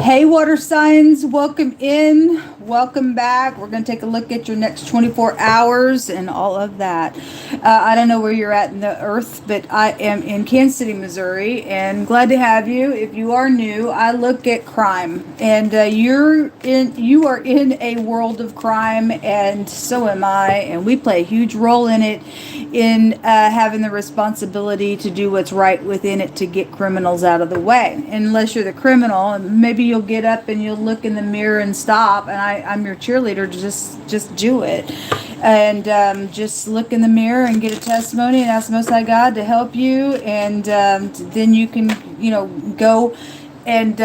Hey, water signs, welcome in, welcome back. We're going to take a look at your next 24 hours and all of that. I don't know where you're at in the earth, but I am in Kansas City, Missouri, and glad to have you. If you are new, I look at crime, and you are in a world of crime, and so am I, and we play a huge role in it, in having the responsibility to do what's right within it to get criminals out of the way. Unless you're the criminal, and maybe you'll get up and you'll look in the mirror and stop, and I'm your cheerleader to just do it, and just look in the mirror and get a testimony and ask the Most High God to help you, and then you can go and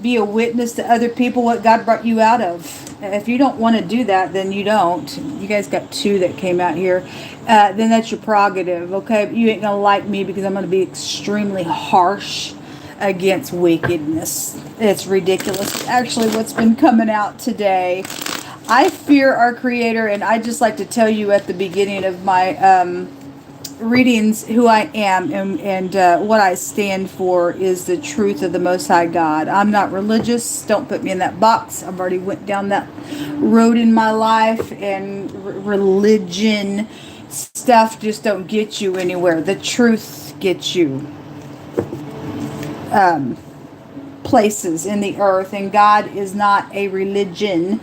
be a witness to other people what God brought you out of. If you don't want to do that, then you don't. You guys got two that came out here. Then that's your prerogative, okay? You ain't gonna like me because I'm gonna be extremely harsh against wickedness. It's ridiculous. Actually, what's been coming out today, I fear our Creator, and I just like to tell you at the beginning of my readings who I am, and what I stand for is the truth of the Most High God. I'm not religious. Don't put me in that box. I've already went down that road in my life, and religion stuff just don't get you anywhere. The truth gets you places in the earth, and God is not a religion.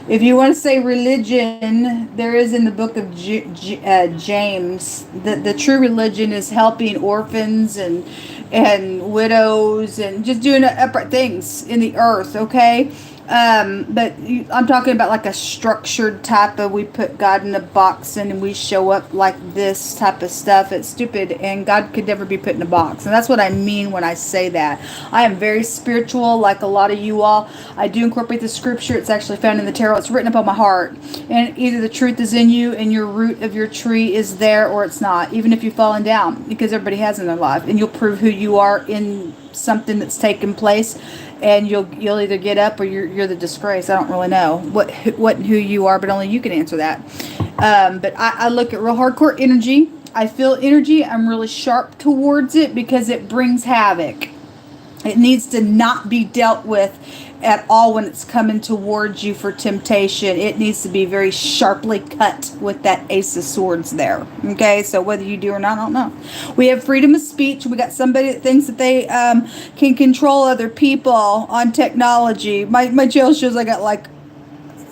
If you want to say religion, there is in the book of James, the true religion is helping orphans and widows and just doing upright things in the earth, okay? But I'm talking about like a structured type of, we put God in a box and we show up like this type of stuff. It's stupid, and God could never be put in a box. And that's what I mean when I say that. I am very spiritual, like a lot of you all. I do incorporate the scripture. It's actually found in the tarot. It's written upon my heart. And either the truth is in you and your root of your tree is there, or it's not, even if you've fallen down, because everybody has in their life. And you'll prove who you are in something that's taken place, and you'll either get up or you're the disgrace. I don't really know what and who you are, but only you can answer that. But I look at real hardcore energy. I feel energy. I'm really sharp towards it because it brings havoc. It needs to not be dealt with at all when it's coming towards you for temptation. It needs to be very sharply cut with that Ace of Swords there. Okay, so whether you do or not, I don't know. We have freedom of speech. We got somebody that thinks that they can control other people on technology. My jail shows, I got like,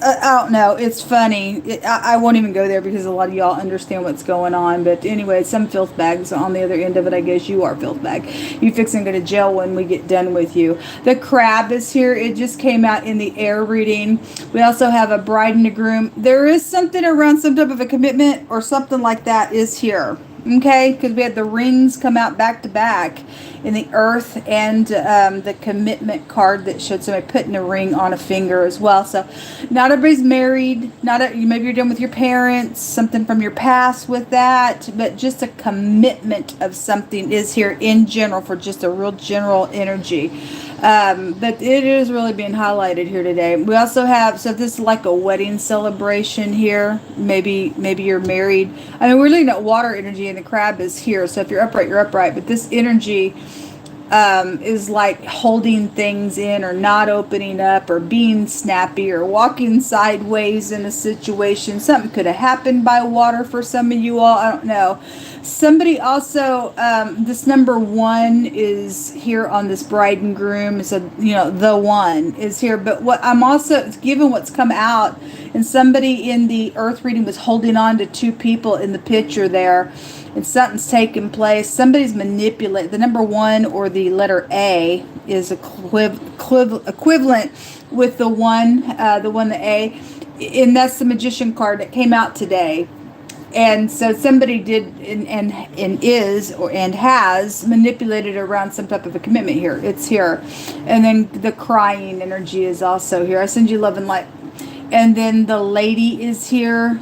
I don't know. It's funny. I won't even go there because a lot of y'all understand what's going on. But anyway, some filth bags on the other end of it. I guess you are filth bag. You fixing to go to jail when we get done with you. The crab is here. It just came out in the air reading. We also have a bride and a groom. There is something around some type of a commitment or something like that is here. Okay, because we had the rings come out back to back in the earth, and the commitment card that showed somebody putting a ring on a finger as well. So not everybody's married. Maybe you're done with your parents, something from your past with that, but just a commitment of something is here in general for just a real general energy. But it is really being highlighted here today. We also have, so this is like a wedding celebration here. Maybe you're married. I mean, we're looking at water energy, and the crab is here. So if you're upright, you're upright. But this energy is like holding things in, or not opening up, or being snappy, or walking sideways in a situation. Something could have happened by water for some of you all. I don't know. Somebody also, this number 1 is here on this bride and groom. So, the one is here. But what I'm also, given what's come out, and somebody in the earth reading was holding on to 2 people in the picture there, and something's taking place. Somebody's manipulating. The number 1 or the letter A is equivalent with the one, the A. And that's the magician card that came out today. And so somebody did and is and has manipulated around some type of a commitment here. It's here. And then the crying energy is also here. I send you love and light. And then the lady is here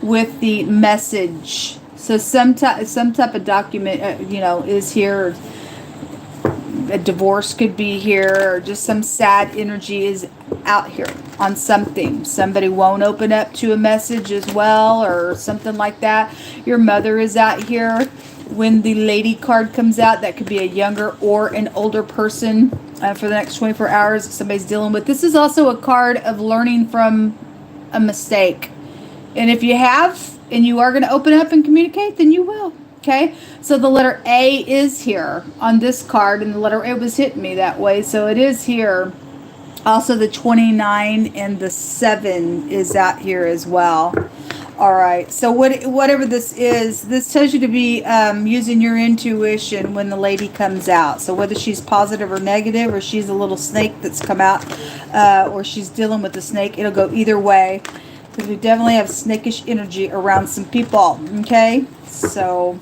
with the message. So some type of document, is here. A divorce could be here, or just some sad energy is out here on something. Somebody won't open up to a message as well, or something like that. Your mother is out here. When the lady card comes out, that could be a younger or an older person. for the next 24 hours that somebody's dealing with. This is also a card of learning from a mistake. And if you have, and you are going to open up and communicate, then you will. Okay, so the letter A is here on this card, and the letter A was hitting me that way, so it is here. Also, the 29 and the 7 is out here as well. All right, so whatever this is, this tells you to be using your intuition when the lady comes out. So whether she's positive or negative, or she's a little snake that's come out, or she's dealing with the snake, it'll go either way. Because we definitely have snakish energy around some people, okay? So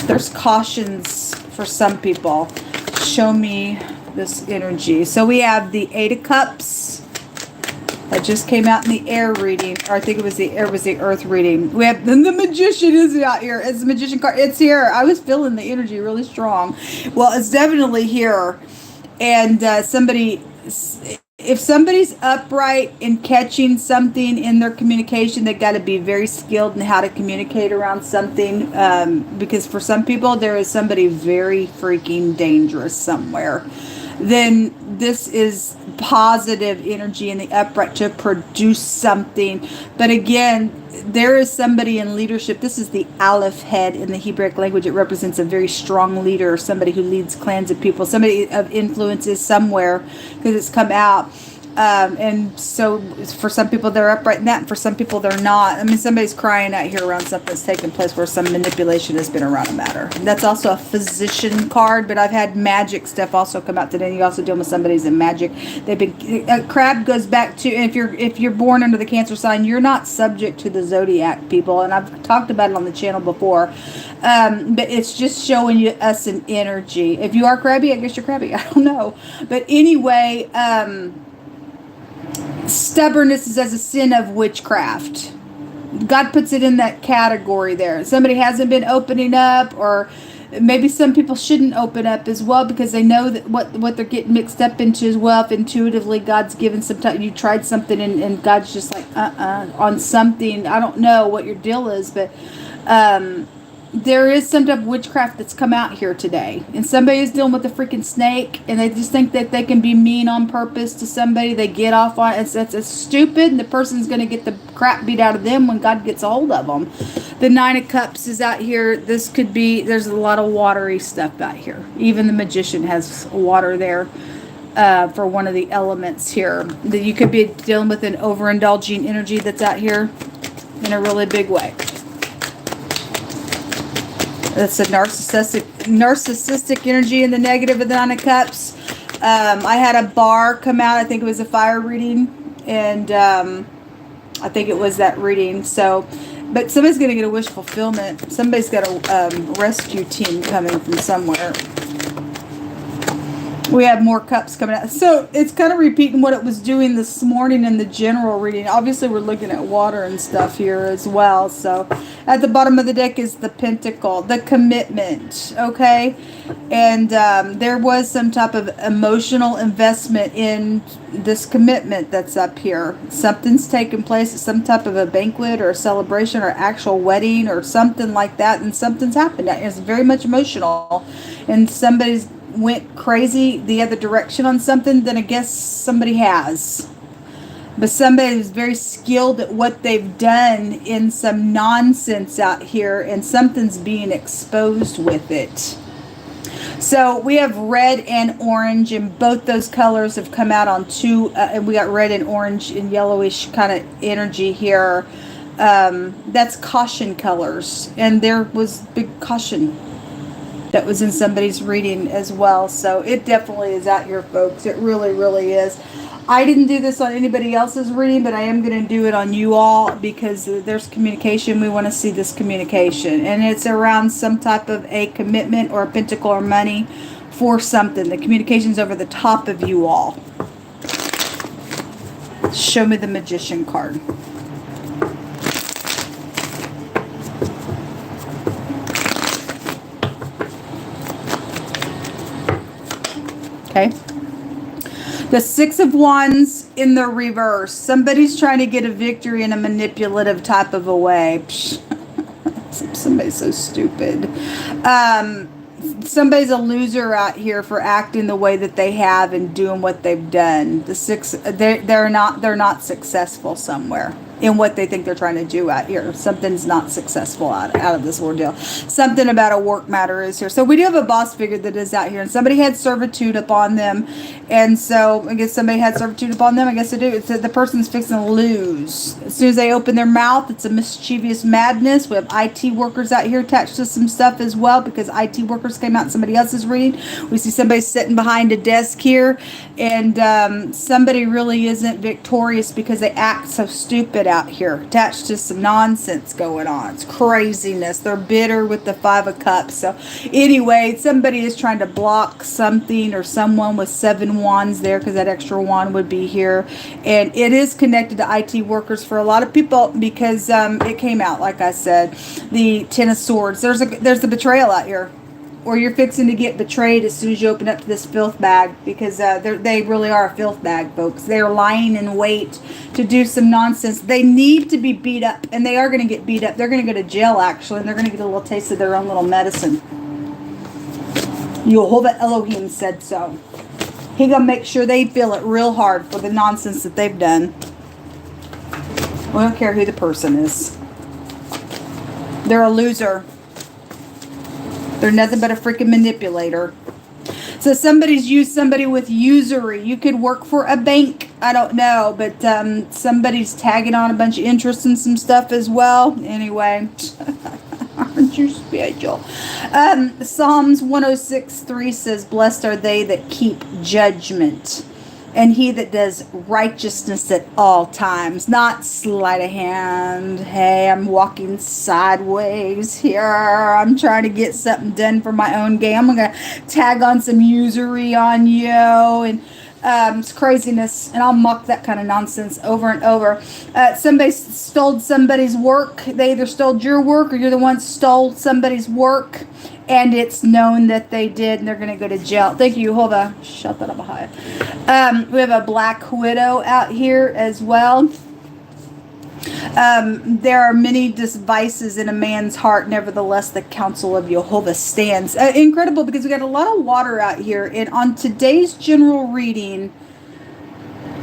there's cautions for some people. Show me this energy. So we have the 8 of Cups that just came out in the air reading, or I think it was the earth reading. We have the Magician is out here. It's the Magician card. It's here. I was feeling the energy really strong. Well, it's definitely here. And if somebody's upright in catching something in their communication, they got to be very skilled in how to communicate around something. Because for some people, there is somebody very freaking dangerous somewhere. Then this is positive energy in the upright to produce something. But again, there is somebody in leadership. This is the Aleph head in the Hebrew language. It represents a very strong leader, somebody who leads clans of people, somebody of influence is somewhere, because it's come out. And so for some people they're upright in that, and for some people they're not. I mean, somebody's crying out here around something that's taking place where some manipulation has been around a matter. And that's also a physician card, but I've had magic stuff also come out today. You also deal with somebody's in magic. They've been crab goes back to, if you're born under the Cancer sign, you're not subject to the zodiac, people, and I've talked about it on the channel before. But it's just showing you us an energy. If you are crabby, I guess you're crabby. I don't know, but anyway, stubbornness is as a sin of witchcraft. God puts it in that category there. Somebody hasn't been opening up, or maybe some people shouldn't open up as well because they know that what they're getting mixed up into as well. If intuitively God's given some time, you tried something and God's just like on something. I don't know what your deal is, but there is some type of witchcraft that's come out here today. And somebody is dealing with a freaking snake, and they just think that they can be mean on purpose to somebody. They get off on it. It's stupid, and the person's going to get the crap beat out of them when God gets a hold of them. The 9 of Cups is out here. This could be, there's a lot of watery stuff out here. Even the Magician has water there for one of the elements here. That you could be dealing with an overindulging energy that's out here in a really big way. That's a narcissistic energy in the negative of the 9 of Cups. I had a bar come out. I think it was a fire reading. And I think it was that reading. So, but somebody's going to get a wish fulfillment. Somebody's got a rescue team coming from somewhere. We have more cups coming out. So it's kind of repeating what it was doing this morning in the general reading. Obviously, we're looking at water and stuff here as well. So at the bottom of the deck is the Pentacle, the commitment, okay? And there was some type of emotional investment in this commitment that's up here. Something's taken place at some type of a banquet or a celebration or actual wedding or something like that. And something's happened. It's very much emotional. And somebody's went crazy the other direction on something, then I guess somebody has. But somebody is very skilled at what they've done in some nonsense out here, and something's being exposed with it. So we have red and orange, and both those colors have come out on two, and we got red and orange and yellowish kind of energy here. That's caution colors, and there was big caution that was in somebody's reading as well. So it definitely is out here, folks. It really, really is. I didn't do this on anybody else's reading, but I am going to do it on you all because there's communication. We want to see this communication. And it's around some type of a commitment or a pentacle or money for something. The communication's over the top of you all. Show me the Magician card. Okay. The 6 of Wands in the reverse. Somebody's trying to get a victory in a manipulative type of a way. Somebody's so stupid. somebody's a loser out here for acting the way that they have and doing what they've done. They're not successful somewhere in what they think they're trying to do out here. Something's not successful out of this ordeal. Something about a work matter is here. So we do have a boss figure that is out here, and somebody had servitude upon them, and so I guess somebody had servitude upon them. I guess they do. It's the person's fixing to lose. As soon as they open their mouth, it's a mischievous madness. We have IT workers out here attached to some stuff as well, because IT workers came out in somebody else's reading. We see somebody sitting behind a desk here, and somebody really isn't victorious because they act so stupid out here, attached to some nonsense going on. It's craziness. They're bitter with the 5 of Cups. So anyway, somebody is trying to block something or someone with 7 wands there, because that extra wand would be here, and it is connected to IT workers for a lot of people, because it came out, like I said, the 10 of Swords. There's the betrayal out here, or you're fixing to get betrayed as soon as you open up to this filth bag, because they really are a filth bag, folks. They're lying in wait to do some nonsense. They need to be beat up, and they are going to get beat up. They're going to go to jail, actually, and they're going to get a little taste of their own little medicine. Yehovah Elohim said so. He going to make sure they feel it real hard for the nonsense that they've done. We don't care who the person is. They're a loser. They're nothing but a freaking manipulator. So somebody's used somebody with usury. You could work for a bank. I don't know. But somebody's tagging on a bunch of interest in some stuff as well. Anyway. Aren't you spiritual? Psalms 106:3 says, blessed are they that keep judgment, and he that does righteousness at all times. Not sleight of hand. Hey, I'm walking sideways here. I'm trying to get something done for my own game. I'm going to tag on some usury on you. And it's craziness. And I'll mock that kind of nonsense over and over. Somebody stole somebody's work. They either stole your work, or you're the one that stole somebody's work. And it's known that they did, and they're going to go to jail. Thank you, Jehovah. Shut that up high. We have a black widow out here as well. There are many devices in a man's heart. Nevertheless, the counsel of Jehovah stands. Incredible, because we got a lot of water out here. And on today's general reading,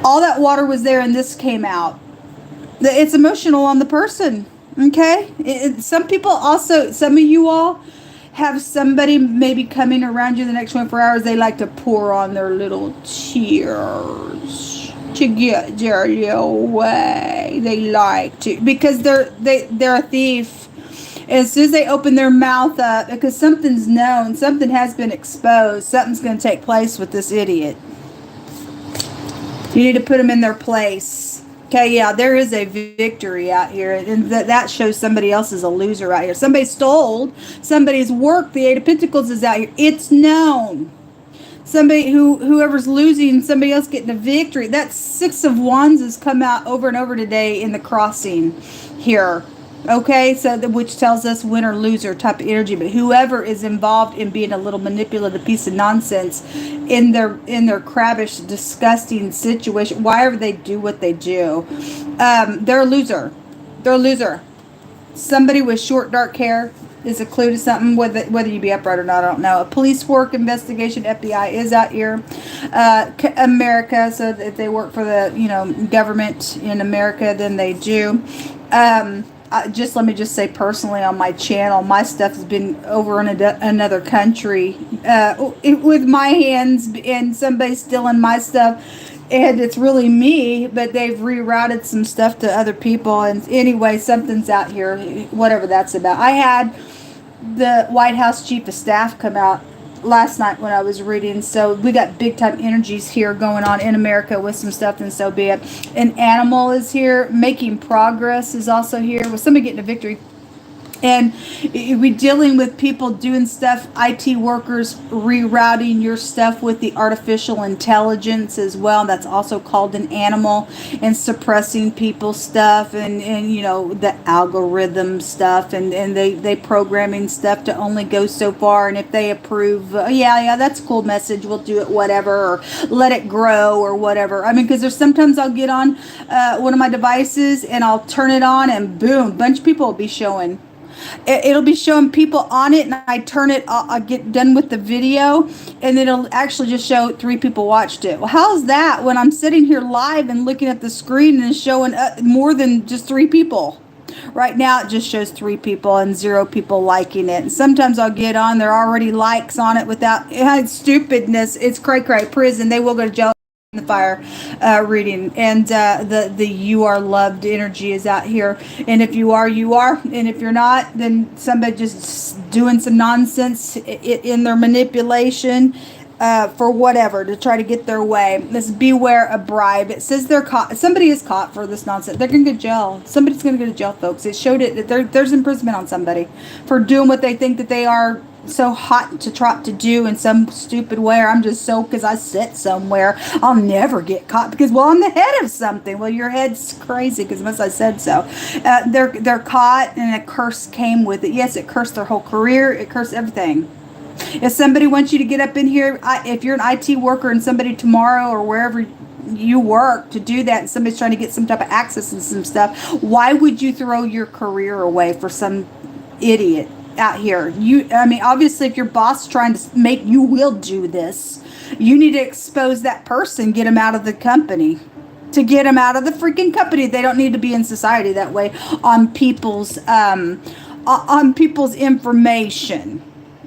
all that water was there, and this came out. It's emotional on the person. Okay? Some people also, some of you all, have somebody maybe coming around you the next 24 hours. They like to pour on their little tears to get their way. They like to, because they're a thief. And as soon as they open their mouth up, because something's known, something has been exposed, something's going to take place with this idiot. You need to put them in their place. Okay, yeah, there is a victory out here, and that shows somebody else is a loser out here. Somebody stole somebody's work. The 8 of Pentacles is out here. It's known. Somebody whoever's losing, somebody else getting a victory. That 6 of Wands has come out over and over today in the crossing here. Okay, so which tells us winner loser type of energy. But whoever is involved in being a little manipulative piece of nonsense in their crabbish, disgusting situation, why ever they do what they do, they're a loser. They're a loser. Somebody with short dark hair is a clue to something. Whether you be upright or not, I don't know. A police work investigation, FBI is out here. America, so if they work for the government in America, then they do. Let me just say personally, on my channel, my stuff has been over in another country with my hands, and somebody's stealing my stuff, and it's really me, but they've rerouted some stuff to other people. And anyway, something's out here, whatever that's about. I had the White House Chief of Staff come out last night when I was reading, so we got big time energies here going on in America with some stuff, and so be it. An animal is here. Making progress is also here with somebody getting a victory. And we're dealing with people doing stuff, IT workers rerouting your stuff with the artificial intelligence as well. That's also called an animal, and suppressing people's stuff, and the algorithm stuff, and they programming stuff to only go so far. And if they approve, yeah, that's a cool message, we'll do it, whatever, or let it grow or whatever. I mean, because there's sometimes I'll get on one of my devices and I'll turn it on, and boom, a bunch of people will be showing. It'll be showing people on it, and I turn it, I'll get done with the video, and it'll actually just show 3 people watched it. Well, how's that when I'm sitting here live and looking at the screen and it's showing more than just 3 people? Right now, it just shows 3 people and 0 people liking it. And sometimes I'll get on, there are already likes on it without stupidness. It's cray-cray prison. They will go to jail. The fire reading, and the you are loved energy is out here, and if you are, you are, and if you're not, then somebody just doing some nonsense in their manipulation for whatever to try to get their way. Let's beware a bribe. It says they're caught. Somebody is caught for this nonsense. They're gonna go to jail. Somebody's gonna go to jail, folks. It showed it. There's imprisonment on somebody for doing what they think that they are so hot to trot to do in some stupid way, or I'm just so, because I sit somewhere, I'll never get caught because, well, I'm the head of something. Well, your head's crazy because once I said so. They're caught, and a curse came with it. Yes, it cursed their whole career. It cursed everything. If somebody wants you to get up in here, if you're an IT worker and somebody tomorrow or wherever you work to do that, and somebody's trying to get some type of access and some stuff, why would you throw your career away for some idiot out here? I mean, obviously, if your boss is trying to make you will do this, you need to expose that person, get them out of the company. To get them out of the freaking company, they don't need to be in society that way on people's information.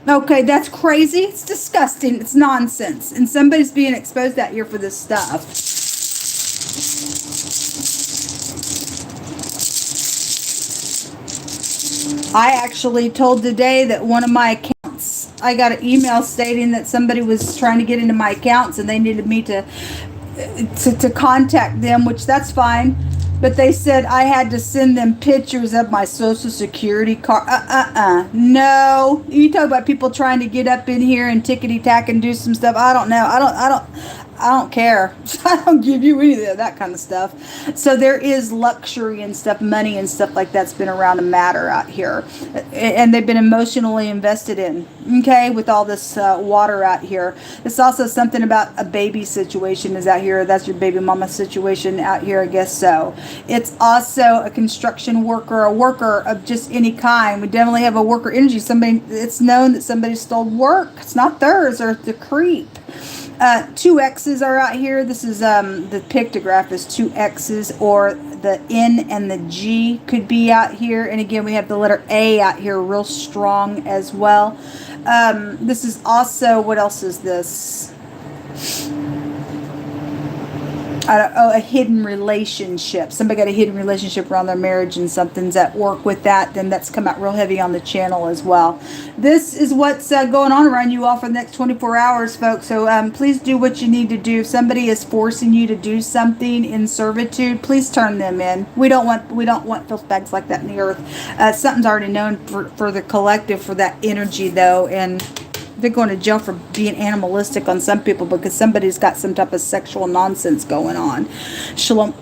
Okay, that's crazy. It's disgusting. It's nonsense, and somebody's being exposed out here for this stuff. I actually told today that one of my accounts, I got an email stating that somebody was trying to get into my accounts and they needed me to contact them, which that's fine. But they said I had to send them pictures of my social security card. No. You talk about people trying to get up in here and tickety-tack and do some stuff. I don't know. I don't care. I don't give you any of that kind of stuff. So there is luxury and stuff, money and stuff like that's been around a matter out here. And they've been emotionally invested in, okay, with all this water out here. It's also something about a baby situation is out here. That's your baby mama situation out here, I guess so. It's also a construction worker, a worker of just any kind. We definitely have a worker energy. It's known that somebody stole work. It's not theirs, or the creep. 2 X's are out here. This is the pictograph is 2 X's, or the N and the G could be out here. And again, we have the letter A out here real strong as well. This is also, what else is this? A hidden relationship. Somebody got a hidden relationship around their marriage and something's at work with that. Then that's come out real heavy on the channel as well. This is what's going on around you all for the next 24 hours, folks. So please do what you need to do. If somebody is forcing you to do something in servitude, please turn them in. We don't want filth bags like that in the earth. Something's already known for the collective for that energy, though, and they're going to jail for being animalistic on some people because somebody's got some type of sexual nonsense going on. Shalom.